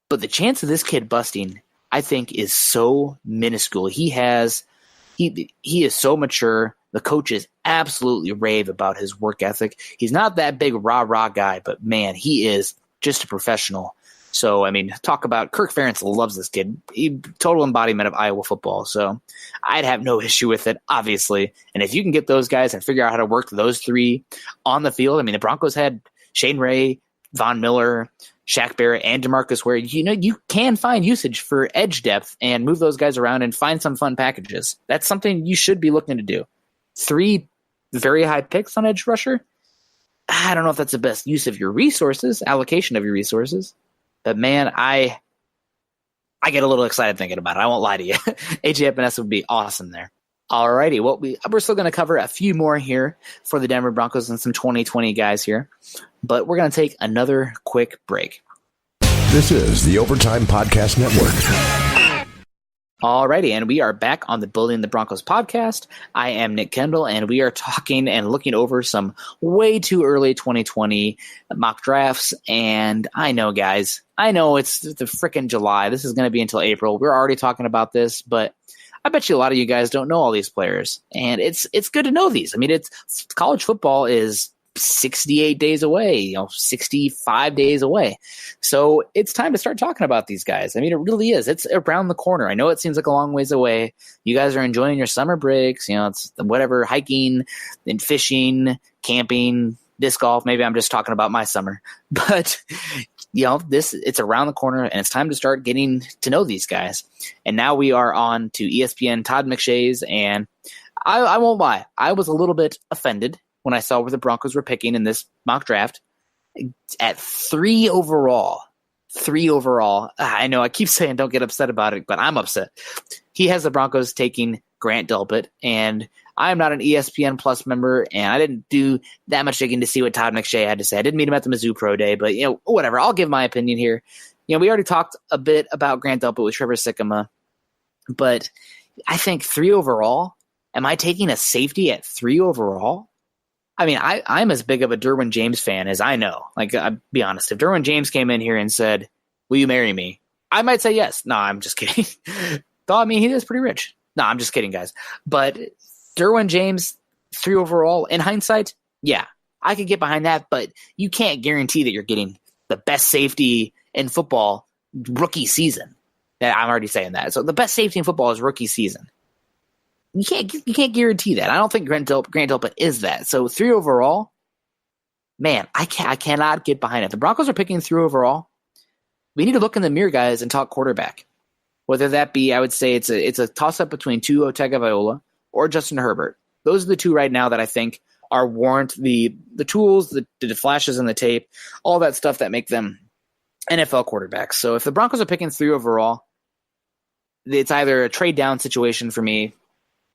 but the chance of this kid busting, I think, is so minuscule. He is so mature. The coaches absolutely rave about his work ethic. He's not that big rah-rah guy, but man, he is just a professional. So, talk about Kirk Ferentz loves this kid. Total embodiment of Iowa football. So I'd have no issue with it, obviously. And if you can get those guys and figure out how to work those three on the field, the Broncos had Shane Ray, Von Miller, Shaq Barrett, and DeMarcus Ware. You can find usage for edge depth and move those guys around and find some fun packages. That's something you should be looking to do. 3 very high picks on edge rusher. I don't know if that's the best use of your resources, allocation of your resources. But man, I get a little excited thinking about it. I won't lie to you. AJ Epinesa would be awesome there. Alrighty, well, we're still going to cover a few more here for the Denver Broncos and some 2020 guys here, but we're going to take another quick break. This is the Overtime Podcast Network. Alrighty, and we are back on the Building the Broncos podcast. I am Nick Kendell, and we are talking and looking over some way too early 2020 mock drafts. And I know, guys, it's the frickin' July. This is going to be until April. We're already talking about this, but I bet you a lot of you guys don't know all these players, and it's good to know these. It's college football is 68 days away, 65 days away. So it's time to start talking about these guys. It really is. It's around the corner. I know it seems like a long ways away. You guys are enjoying your summer breaks, it's whatever, hiking and fishing, camping, disc golf. Maybe I'm just talking about my summer, but it's around the corner, and it's time to start getting to know these guys. And now we are on to ESPN Todd McShay's, and I won't lie, I was a little bit offended when I saw where the Broncos were picking in this mock draft at 3 overall. 3 overall. I know I keep saying don't get upset about it, but I'm upset. He has the Broncos taking Grant Delpit, and I'm not an ESPN Plus member, and I didn't do that much digging to see what Todd McShay had to say. I didn't meet him at the Mizzou Pro Day, but whatever. I'll give my opinion here. We already talked a bit about Grant Delpit with Trevor Sikkema, but I think 3 overall. Am I taking a safety at 3 overall? I'm as big of a Derwin James fan as I know. I'll be honest. If Derwin James came in here and said, "Will you marry me?" I might say yes. No, I'm just kidding. Though, he is pretty rich. No, I'm just kidding, guys. But Derwin James, 3 overall, in hindsight, yeah, I could get behind that, but you can't guarantee that you're getting the best safety in football rookie season. Yeah, I'm already saying that. So the best safety in football is rookie season. You can't guarantee that. I don't think Grant Delpit is that. So 3 overall, man, I cannot get behind it. The Broncos are picking 3 overall. We need to look in the mirror, guys, and talk quarterback. Whether that be, I would say it's a toss-up between Tua Tagovailoa or Justin Herbert. Those are the 2 right now that I think are warrant the tools, the flashes in the tape, all that stuff that make them NFL quarterbacks. So if the Broncos are picking 3 overall, it's either a trade down situation for me,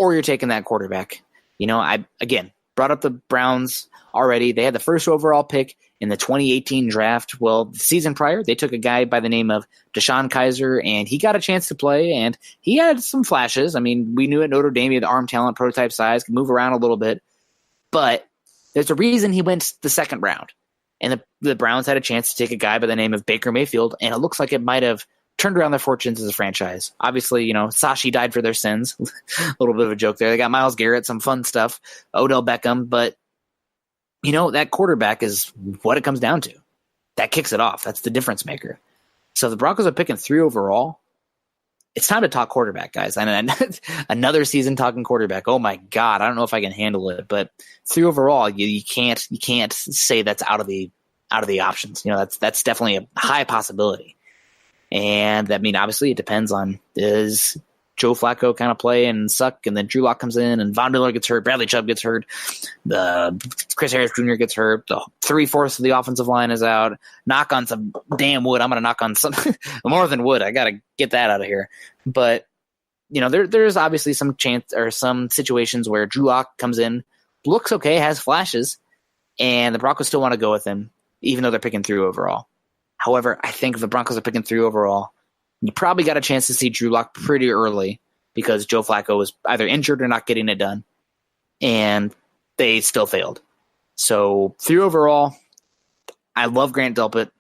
or you're taking that quarterback. I, again, brought up the Browns already. They had the first overall pick in the 2018 draft. Well, the season prior, they took a guy by the name of Deshaun Kaiser, and he got a chance to play, and he had some flashes. We knew at Notre Dame he had the arm talent, prototype size, could move around a little bit. But there's a reason he went the second round. And the Browns had a chance to take a guy by the name of Baker Mayfield, and it looks like it might have turned around their fortunes as a franchise. Obviously, Sashi died for their sins. A little bit of a joke there. They got Myles Garrett, some fun stuff, Odell Beckham, but, that quarterback is what it comes down to. That kicks it off. That's the difference maker. So the Broncos are picking 3 overall. It's time to talk quarterback, guys. And another season talking quarterback. Oh my God, I don't know if I can handle it. But 3 overall, you can't say that's out of the options. That's definitely a high possibility. And obviously it depends on, does Joe Flacco kind of play and suck, and then Drew Lock comes in, and Von Miller gets hurt, Bradley Chubb gets hurt, Chris Harris Jr. gets hurt, the 3/4 of the offensive line is out. Knock on some damn wood. I'm going to knock on some more than wood. I got to get that out of here. But there's obviously some chance or some situations where Drew Lock comes in, looks okay, has flashes, and the Broncos still want to go with him, even though they're picking 3 overall. However, I think if the Broncos are picking 3 overall, you probably got a chance to see Drew Lock pretty early because Joe Flacco was either injured or not getting it done, and they still failed. So 3 overall, I love Grant Delpit.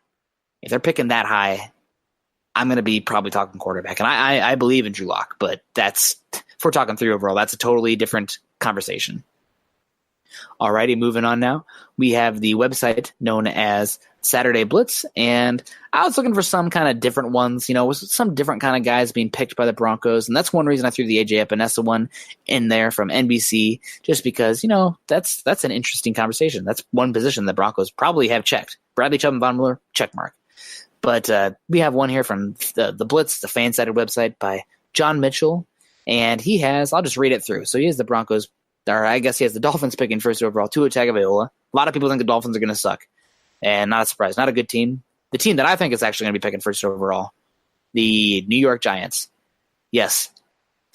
If they're picking that high, I'm going to be probably talking quarterback. And I believe in Drew Lock, but if we're talking 3 overall, that's a totally different conversation. Alrighty, moving on now. We have the website known as Saturday Blitz, and I was looking for some kind of different ones, with some different kind of guys being picked by the Broncos, and that's one reason I threw the AJ Epinesa one in there from NBC, just because, that's an interesting conversation. That's one position the Broncos probably have checked. Bradley Chubb and Von Miller, check mark. But we have one here from the Blitz, the fan-sided website, by John Mitchell, and he has, I'll just read it through. So he has the Broncos, or I guess he has the Dolphins picking 1st overall, Tua Tagovailoa. A lot of people think the Dolphins are going to suck. And not a surprise, not a good team. The team that I think is actually going to be picking 1st overall, the New York Giants. Yes,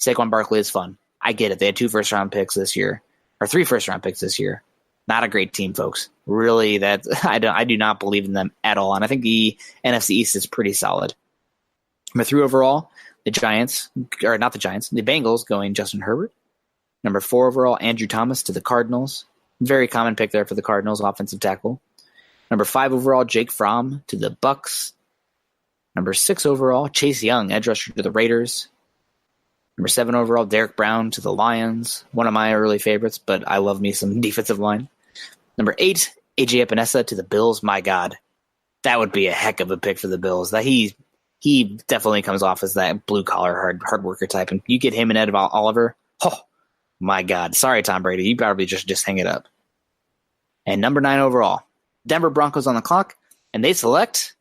Saquon Barkley is fun. I get it. They had 2 first-round picks this year, or 3 first-round picks this year. Not a great team, folks. Really, I do not believe in them at all. And I think the NFC East is pretty solid. Number 3 overall, the Bengals going Justin Herbert. Number 4 overall, Andrew Thomas to the Cardinals. Very common pick there for the Cardinals, offensive tackle. Number 5 overall, Jake Fromm to the Bucks. Number 6 overall, Chase Young, edge rusher to the Raiders. Number 7 overall, Derek Brown to the Lions. One of my early favorites, but I love me some defensive line. Number 8, AJ Epinesa to the Bills. My God, that would be a heck of a pick for the Bills. That he definitely comes off as that blue collar hard worker type, and you get him and Ed Oliver. Oh my God! Sorry, Tom Brady, you probably just hang it up. And number 9 overall, Denver Broncos on the clock, and they select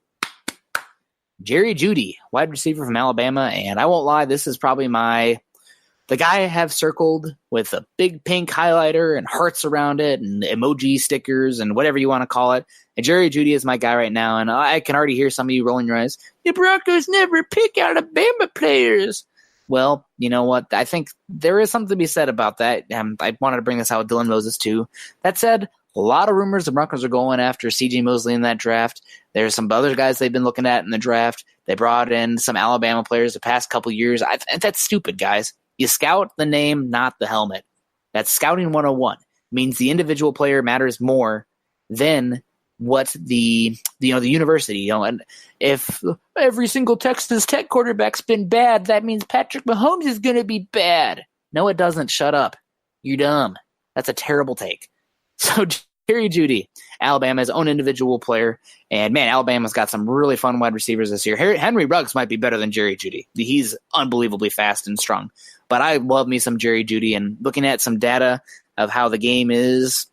Jerry Jeudy, wide receiver from Alabama. And I won't lie, this is probably the guy I have circled with a big pink highlighter and hearts around it and emoji stickers and whatever you want to call it. And Jerry Jeudy is my guy right now, and I can already hear some of you rolling your eyes. The Broncos never pick Alabama players. Well, you know what? I think there is something to be said about that. I wanted to bring this out with Dylan Moses too. That said, a lot of rumors the Broncos are going after C.J. Mosley in that draft. There's some other guys they've been looking at in the draft. They brought in some Alabama players the past couple years. That's stupid, guys. You scout the name, not the helmet. That's scouting 101. Means the individual player matters more than what the university. And if every single Texas Tech quarterback's been bad, that means Patrick Mahomes is going to be bad. No, it doesn't. Shut up. You're dumb. That's a terrible take. So Jerry Jeudy, Alabama's own individual player, and man, Alabama's got some really fun wide receivers this year. Henry Ruggs might be better than Jerry Jeudy. He's unbelievably fast and strong. But I love me some Jerry Jeudy, and looking at some data of how the game is,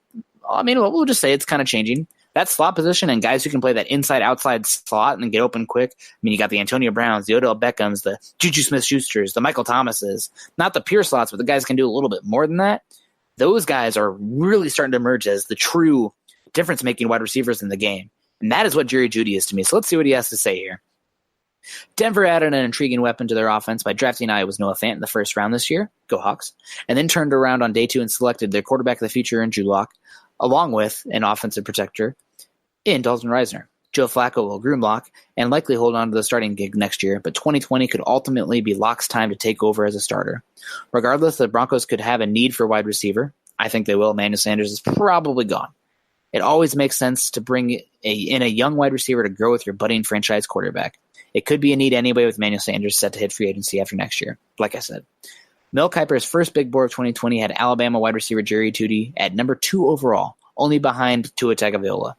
I mean, we'll just say it's kind of changing. That slot position and guys who can play that inside-outside slot and get open quick. I mean, you got the Antonio Browns, the Odell Beckhams, the Juju Smith-Schusters, the Michael Thomases. Not the pure slots, but the guys can do a little bit more than that. Those guys are really starting to emerge as the true difference-making wide receivers in the game. And that is what Jerry Jeudy is to me. So let's see what he has to say here. Denver added an intriguing weapon to their offense by drafting Iowa's Noah Fant in the first round this year. Go Hawks. And then turned around on day 2 and selected their quarterback of the future in Drew Lock, along with an offensive protector in Dalton Reisner. Joe Flacco will groom Lock and likely hold on to the starting gig next year, but 2020 could ultimately be Lock's time to take over as a starter. Regardless, the Broncos could have a need for wide receiver. I think they will. Emmanuel Sanders is probably gone. It always makes sense to bring in a young wide receiver to grow with your budding franchise quarterback. It could be a need anyway with Emmanuel Sanders set to hit free agency after next year, like I said. Mel Kiper's first big board of 2020 had Alabama wide receiver Jerry Jeudy at number 2 overall, only behind Tua Tagovailoa.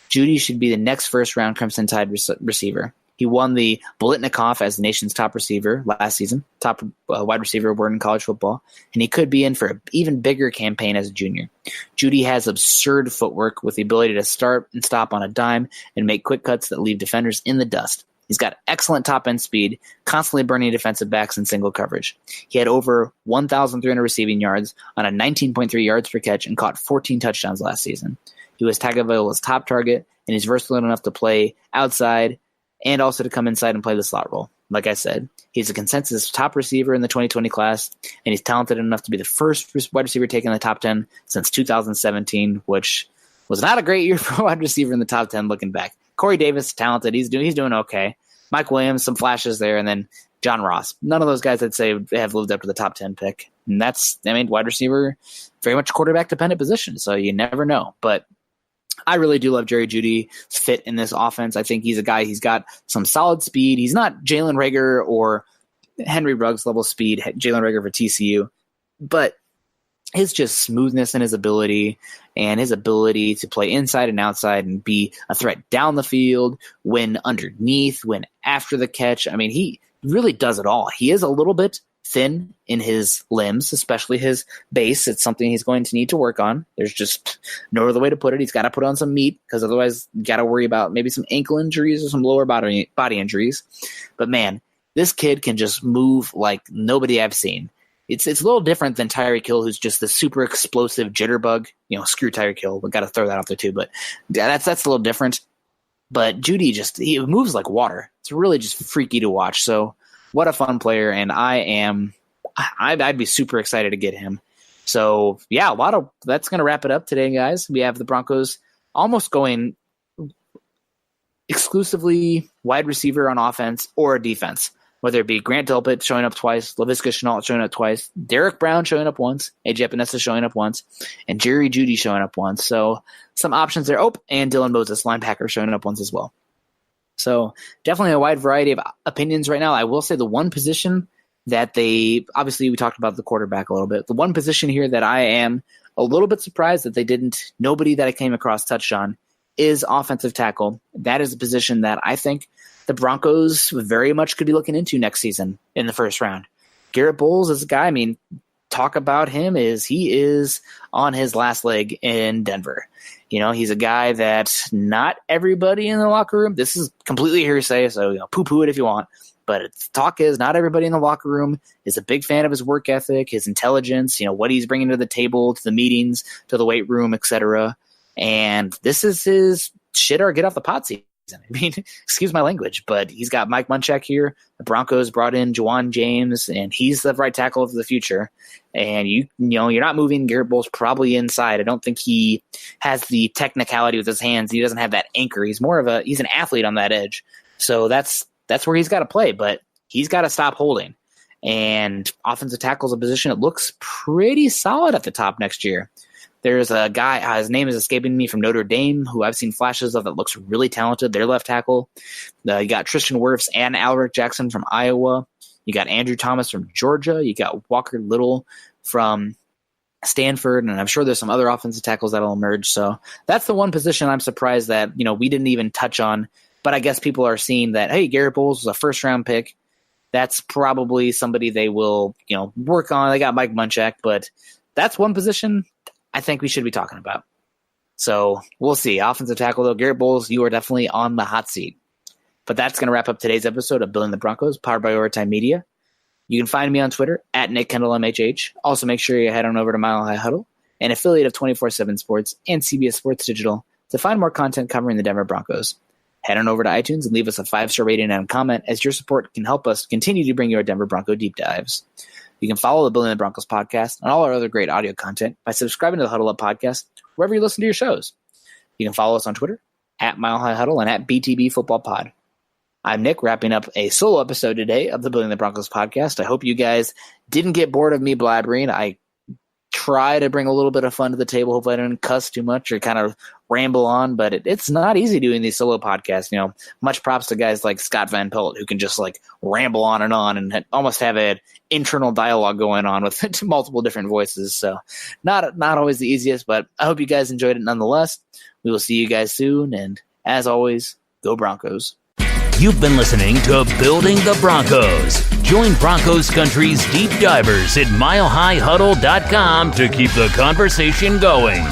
Jeudy should be the next first-round Crimson Tide receiver. He won the Biletnikoff as the nation's top receiver last season, top wide receiver award in college football, and he could be in for an even bigger campaign as a junior. Jeudy has absurd footwork with the ability to start and stop on a dime and make quick cuts that leave defenders in the dust. He's got excellent top-end speed, constantly burning defensive backs in single coverage. He had over 1,300 receiving yards on a 19.3 yards per catch and caught 14 touchdowns last season. He was Tagovailoa's top target, and he's versatile enough to play outside and also to come inside and play the slot role. Like I said, he's a consensus top receiver in the 2020 class, and he's talented enough to be the first wide receiver taken in the top 10 since 2017, which was not a great year for a wide receiver in the top 10 looking back. Corey Davis, talented. He's doing okay. Mike Williams, some flashes there, and then John Ross. None of those guys I'd say have lived up to the top 10 pick. And wide receiver, very much quarterback-dependent position, so you never know. But I really do love Jerry Jeudy's fit in this offense. I think he's a guy, he's got some solid speed. He's not Jalen Reagor or Henry Ruggs level speed, Jalen Reagor for TCU, but his just smoothness and his ability to play inside and outside and be a threat down the field, win underneath, win after the catch. I mean, he really does it all. He is a little bit thin in his limbs, especially his base. It's something he's going to need to work on. There's just no other way to put it. He's got to put on some meat because otherwise you got to worry about maybe some ankle injuries or some lower body injuries. But man, this kid can just move like nobody I've seen. It's a little different than Tyreek Hill, who's just the super explosive jitterbug. Screw Tyreek Hill, but got to throw that out there too. But that's a little different. But Jeudy he moves like water. It's really just freaky to watch. So what a fun player, and I'd be super excited to get him. So yeah, that's going to wrap it up today, guys. We have the Broncos almost going exclusively wide receiver on offense or defense. Whether it be Grant Delpit showing up twice, Laviska Shenault showing up twice, Derek Brown showing up once, AJ Epinesa showing up once, and Jerry Jeudy showing up once. So some options there. Oh, and Dylan Moses, linebacker, showing up once as well. So definitely a wide variety of opinions right now. I will say the one position that obviously we talked about the quarterback a little bit. The one position here that I am a little bit surprised that nobody that I came across touched on is offensive tackle. That is a position that I think the Broncos very much could be looking into next season in the first round. Garrett Bowles is a guy, talk about him is he is on his last leg in Denver. He's a guy that not everybody in the locker room, this is completely hearsay, so poo-poo it if you want, but talk is not everybody in the locker room is a big fan of his work ethic, his intelligence, what he's bringing to the table, to the meetings, to the weight room, etc. And this is his shit or get off the pot season. Excuse my language, but he's got Mike Munchak here. The Broncos brought in Juwan James, and he's the right tackle of the future. And you're not moving Garrett Bowles probably inside. I don't think he has the technicality with his hands. He doesn't have that anchor. He's more of he's an athlete on that edge. So that's where he's got to play, but he's got to stop holding. And offensive tackle is a position that looks pretty solid at the top next year. There's a guy, his name is escaping me, from Notre Dame, who I've seen flashes of that looks really talented. Their left tackle. You got Tristan Wirfs and Alric Jackson from Iowa. You got Andrew Thomas from Georgia. You got Walker Little from Stanford, and I'm sure there's some other offensive tackles that'll emerge. So that's the one position I'm surprised that we didn't even touch on. But I guess people are seeing that, hey, Garrett Bowles was a first-round pick. That's probably somebody they will work on. They got Mike Munchak, but that's one position I think we should be talking about. So we'll see. Offensive tackle, though, Garrett Bowles, you are definitely on the hot seat. But that's going to wrap up today's episode of Building the Broncos, powered by Overtime Media. You can find me on Twitter at NickKendellMHH. Also, make sure you head on over to Mile High Huddle, an affiliate of 24/7 Sports and CBS Sports Digital, to find more content covering the Denver Broncos. Head on over to iTunes and leave us a 5-star rating and a comment, as your support can help us continue to bring you our Denver Bronco deep dives. You can follow the Building the Broncos podcast and all our other great audio content by subscribing to the Huddle Up podcast wherever you listen to your shows. You can follow us on Twitter at Mile High Huddle and at BTB Football Pod. I'm Nick, wrapping up a solo episode today of the Building the Broncos podcast. I hope you guys didn't get bored of me blabbering. I try to bring a little bit of fun to the table. Hopefully I don't cuss too much or kind of ramble on, but it's not easy doing these solo podcasts. Much props to guys like Scott Van Pelt who can just like ramble on and almost have an internal dialogue going on with multiple different voices. So not always the easiest, but I hope you guys enjoyed it nonetheless. We will see you guys soon. And as always, go Broncos. You've been listening to Building the Broncos. Join Broncos Country's deep divers at milehighhuddle.com to keep the conversation going.